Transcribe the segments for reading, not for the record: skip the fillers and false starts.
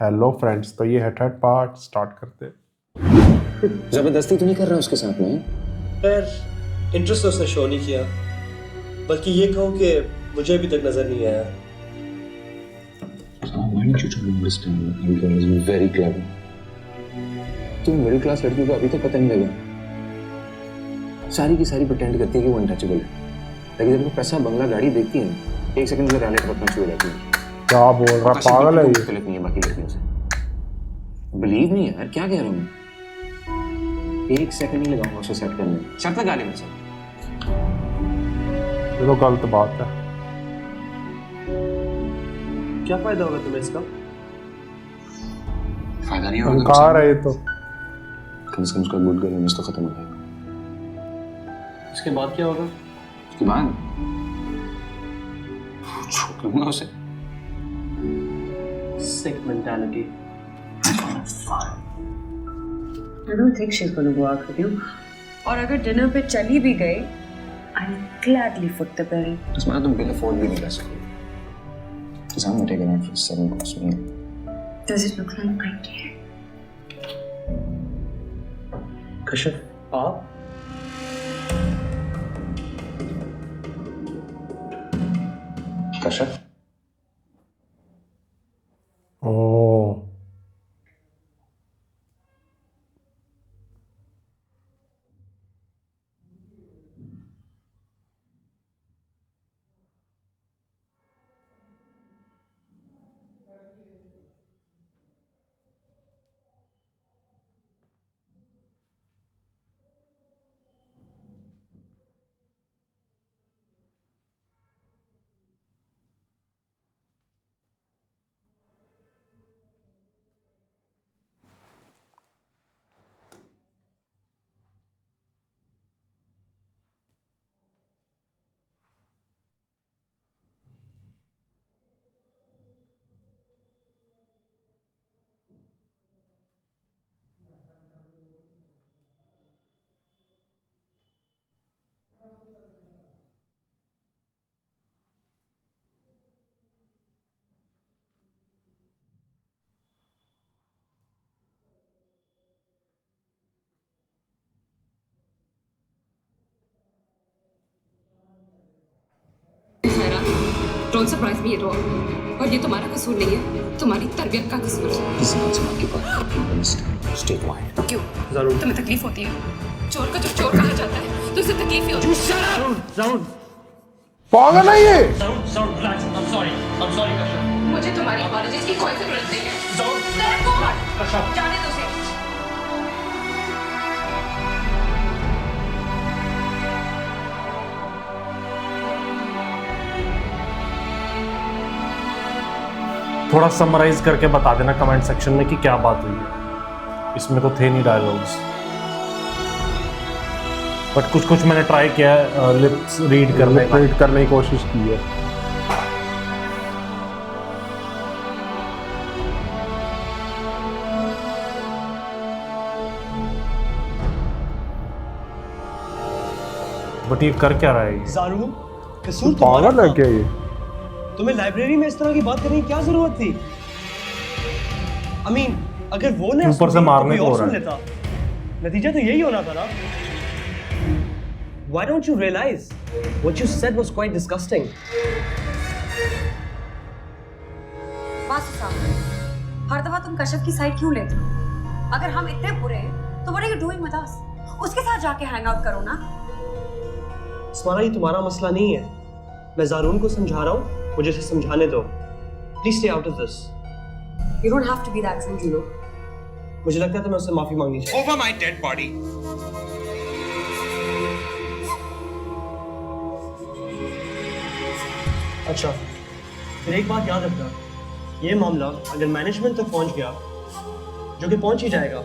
Hello friends, तो ये है थर्ड पार्ट, स्टार्ट करते हैं। जबरदस्ती तो नहीं कर रहा उसके साथ में? खैर, इंटरेस्ट तो उसने शो नहीं किया, बल्कि ये कहूँ कि मुझे अभी तक नजर नहीं आया। Why don't you try to understand that Angel is very clever? तुम मिडिल क्लास लड़की को अभी तक पता नहीं लगा। सारी की सारी प्रिटेंड करती है कि वो अनटचेबल है, लेकिन जब वो पैसा बंगला गाड़ी देखती है ना, एक सेकंड के लिए रैलेट रखना शुरू हो जाती है। क्या बोल रहा, पागल है ये? मुख्तलिफ नहीं है बाकी लड़कियों से। बिलीव नहीं है यार, क्या कह रहा हूँ मैं? एक सेकंड नहीं लगाऊंगा उसे सेट करने में। शर्त लगा ले मुझसे। ये तो गलत बात है। क्या फायदा होगा तुम्हें इसका? फायदा नहीं होगा। इनकार है ये तो। कम से कम उसका गुड गर्ल इमेज तो खत्म हो जाएगा। इसके बाद क्या होगा? उसके बाद छोड़ दूंगा उसे। Sick mentality. I don't think she's going to go out with you. और अगर डिनर पे चली भी गई, I'll gladly foot the bill. इसमें तुम बिल अफोर्ड भी नहीं कर सकते। Because I'm gonna take it out for a 7-course meal. Does it look like I care? Kashyap, आप? कश्यप? ओह, Don't surprise me at all. और ये तुम्हारा कसूर नहीं है, तुम्हारी तरबियत का कसूर है। इस बात से आपकी बात करती हूँ। Stay quiet. क्यों? ज़रूर। तुम्हें तकलीफ होती है? चोर का जब चोर कहा जाता है, तो उसे तकलीफ ही होती है। Zaun, पागल है ये। relax. I'm sorry, Kashaf. मुझे तुम्हारी apologies की कोई जरूरत नहीं है। Zaun, Let go मत। कश्यप। जाने दो उसे। थोड़ा समराइज करके बता देना कमेंट सेक्शन में कि क्या बात हुई है। इसमें तो थे नहीं डायलॉग्स, बट कुछ कुछ मैंने ट्राई किया है, लिप्स रीड करने की कोशिश की है। बट ये कर क्या रहा है ये? ज़ारून, कसूर पागल है क्या ये? तुम्हें लाइब्रेरी में इस तरह की बात करने की क्या जरूरत थी? I mean, अगर वो ने ऊपर से मारने को हो रहा है। लेता, नतीजा तो यही होना था ना? Why don't you realize what you said was quite disgusting? बस साहब, हर दफा तुम कश्यप की साइड क्यों लेते हो? अगर हम इतने बुरे हैं, तो what are you doing with us? उसके साथ जाके हैंग आउट करो ना। स्मारा, ये तुम्हारा मसला नहीं है। मैं ज़ारून को समझा रहा हूँ, मुझे इसे समझाने दो। Please stay out of this. You don't have to be that rude, you know. मुझे लगता है तुम्हें उससे माफी मांगनी चाहिए। Over my dead body. अच्छा, फिर एक बात याद रखना, ये मामला अगर मैनेजमेंट तक पहुंच गया, जो कि पहुंच ही जाएगा,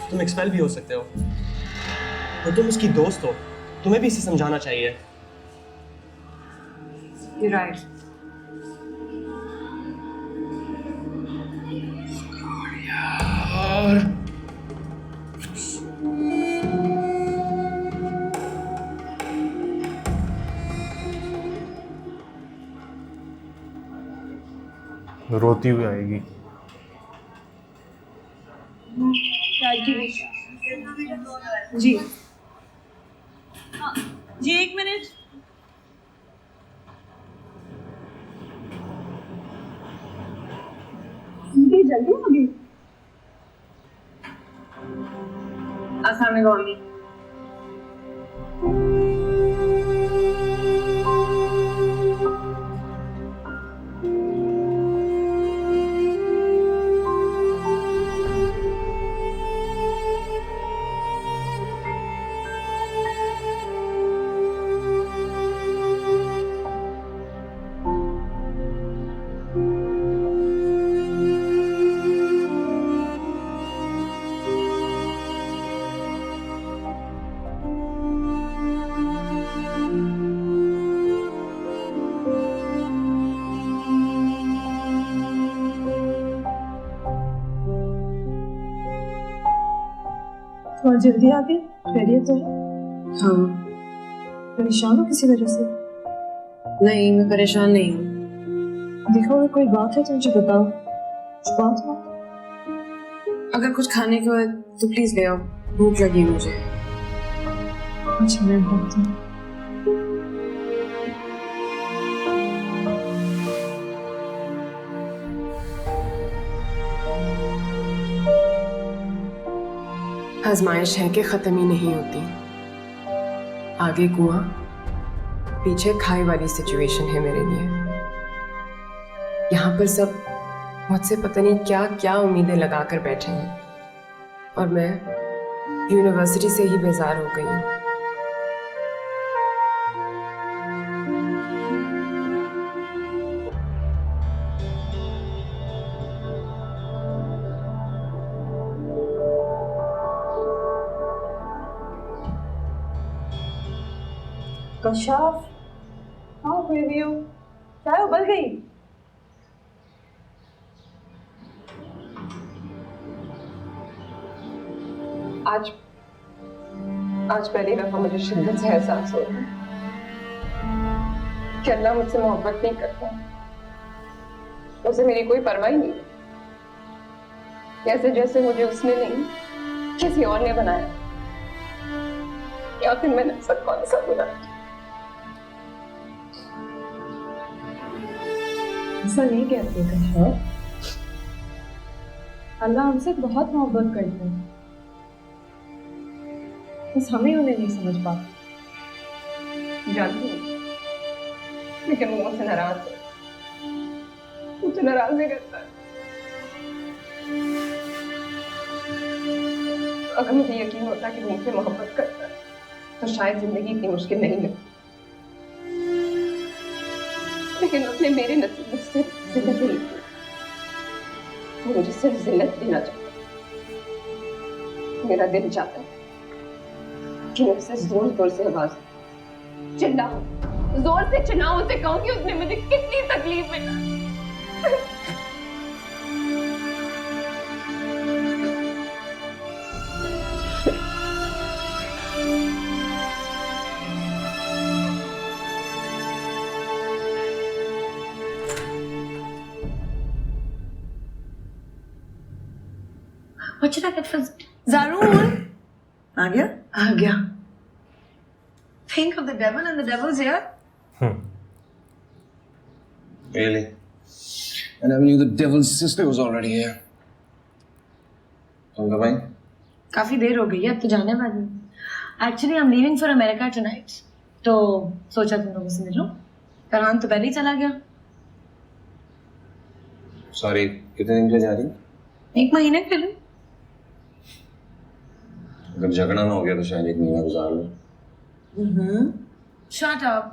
तुम एक्सपेल भी हो सकते हो। तो तुम उसकी दोस्त हो, तुम्हें भी इसे समझाना चाहिए। You're right. रोती हुई आएगी। जी जी 1 मिनट। जल्दी होगी। अस्सलाम वालेकुम अम्मी। थोड़ा जल्दी आ गई। खैरियत तो है? हाँ परेशान हो किसी वजह से? नहीं, मैं परेशान नहीं हूँ। देखो अगर कोई बात है तो मुझे बताओ। कुछ बात हो? अगर कुछ खाने को है तो प्लीज ले आओ, भूख लगी है मुझे। अच्छा मैं बताती हूँ। आजमाइश है कि खत्म ही नहीं होती। आगे कुआं पीछे खाई वाली सिचुएशन है मेरे लिए। यहाँ पर सब मुझसे पता नहीं क्या क्या उम्मीदें लगा कर बैठे हैं और मैं यूनिवर्सिटी से ही बेजार हो गई हूँ। कशाफ, हाँ बेबी हो, चाय उबल गई। आज पहली दफा मुझे शिद्दत से एहसास हो रहा है कि अल्लाह मुझसे मोहब्बत नहीं करता। उसे मेरी कोई परवाह ही नहीं। जैसे जैसे मुझे उसने नहीं किसी और ने बनाया, या फिर मैंने सब कौन सा बुरा। ऐसा नहीं कहते कशाफ, अल्लाह हमसे बहुत मोहब्बत करता है, बस हमें उन्हें नहीं समझ पाते। जानती हूँ, लेकिन वो मुझसे नाराज है। मुझे नाराज ही करता है। अगर मुझे यकीन होता कि वो मुझसे मोहब्बत करता है तो शायद जिंदगी इतनी मुश्किल नहीं लगती। लेकिन उसने मेरे नसीब में सिर्फ जिल्लत ही लिखी। वो मुझे सिर्फ जिल्लत देना चाहता। मेरा दिल चाहता है कि मैं उसे जोर जोर से आवाज चिल्लाऊं, जोर से चिल्लाऊं, उसे कहूं कि उसने मुझे कितनी तकलीफ में डाली। What should I get for Zarul? आ गया? आ गया। Think of the devil and the devil's here. Really? I never knew the devil's sister was already here. तुम कब आई? काफी देर हो गई है, अब तो जाने वाली हूँ। Actually, I'm leaving for America tonight. तो सोचा तुम लोगों से मिलूं। फरहान तो पहले ही चला गया। Sorry, कितने दिन के जा रही? 1 महीने के लिए। अगर झगड़ा ना हो गया तो शायद 1 महीना गुजार लो। Shut up.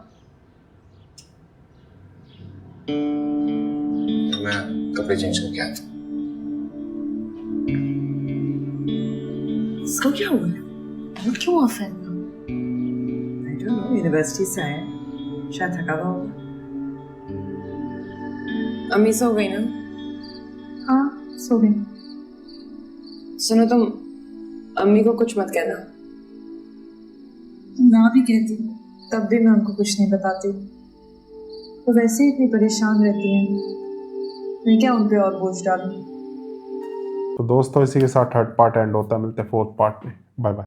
मैं कपड़े चेंज करके आता हूँ। इसको क्या हुआ? मूड क्यों ऑफ है? I don't know, यूनिवर्सिटी से आया है, शायद थका हुआ होगा। अम्मी सो गई ना? हाँ, सो गई। सुनो, तुम अम्मी को कुछ मत कहना। ना भी कहती तब भी मैं उनको कुछ नहीं बताती। वो वैसे ही इतनी परेशान रहती हैं, मैं क्या उन पे और बोझ डालूं। तो दोस्तों इसी के साथ 3rd पार्ट एंड होता है। मिलते हैं 4th पार्ट में। Bye bye.